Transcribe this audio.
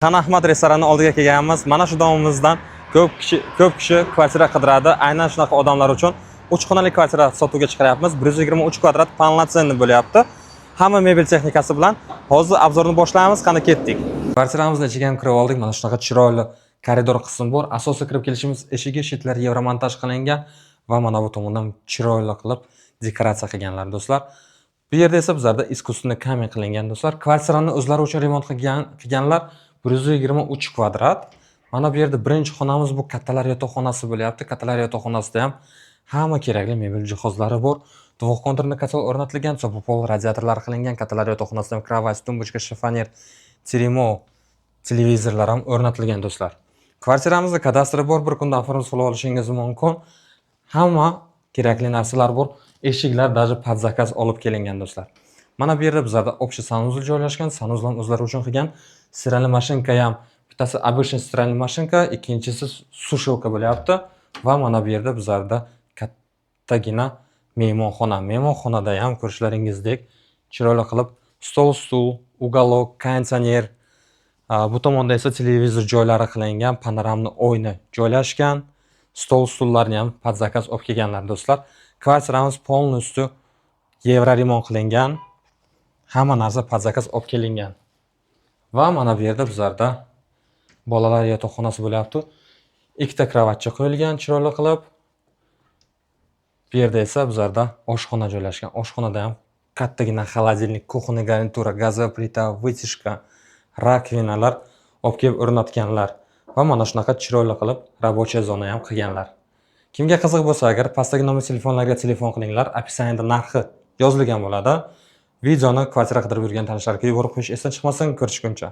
Xan Ahmad restorani oldiga kelganmiz. Mana shu domimizdan ko'p kishi kvartira qidiradi. Aynan shunaqa odamlar uchun 3 xonali kvartira sotuvga chiqaryapmiz. 123 kvadrat polnoценный bo'lyapti. Hamma mebel texnikasi bilan. Hozir obzorni boshlaymiz. Qani ketdik. Kvartiramizni ichiga ham kirib oldik. Mana shunaqa chiroyli koridor qismi bor. Asosiy kirib kelishimiz eshigi shetlari yevromontaj qilingan va mana bu tomondan chiroyli qilib dekoratsiya qilganlar do'stlar. Bu yerda esa bizlarda искусственный камень qilingan do'stlar. Kvartirani o'zlari uchun remont qilganlar 123 kvadrat. Mana bu yerda birinchi xonamiz bu kattalar yotoqxonasi bo'lyapti. Kattalar yotoqxonasida ham hamma kerakli mebel jihozlari bor. Duvoqkonturni kotel o'rnatilgan, sopol radiatorlar qilingan. Kattalar yotoqxonasida ham kровать, tumbuchka, shifoner, termo, televizorlar ham o'rnatilgan do'stlar. Kvartiramizda kadastri bor, bir kunda oformlab qilib olishingiz mumkin. Hamma kerakli narsalar bor. Eshiklar даже под zakaz olib kelingan do'stlar. Mana bu yerda bizlarda общий санузел joylashgan. Санузел ham o'zlari uchun qilgan. Стиральный mashinka ham bittasi обычный стиральный mashinka, ikkinchisi sushilka bo'lyapti va mana bu yerda bizlarda kattagina mehmonxona. Mehmonxonada ham ko'rishlaringizdek chiroyli qilib stol, stul, уголок, konditsioner, bu tomonda esa televizor joylari qilingan, panoramli oyna joylashgan. Stol, stullarni ham под zakaz olib kelganlar do'stlar. Kvartiramiz полностью yevro remont qilingan. Hamma narsa под zakaz olib kelingan. Va mana bu yerda bizlarda bolalar yotoqxonasi bo'lyapti. Ikkita kravatcha qo'yilgan chiroyli qilib. Bu yerda esa bizlarda oshxona joylashgan. Oshxonada ham kattagina холодильник, кухонная garnitura, gazovая plita, вытяжка, rakvinalar olib kelib o'rnatganlar. Va mana shunaqa chiroyli qilib рабочая zona ham qilganlar. Kimga qiziq bo'lsa, agar pastdagi nomer telefonlarga telefon qilinglar, описаниеda narxi yozilgan bo'ladi. Videoni kvartira qidirib yurgan tanishlarga yuborib qo'yish esdan chiqmasin. Ko'rishguncha.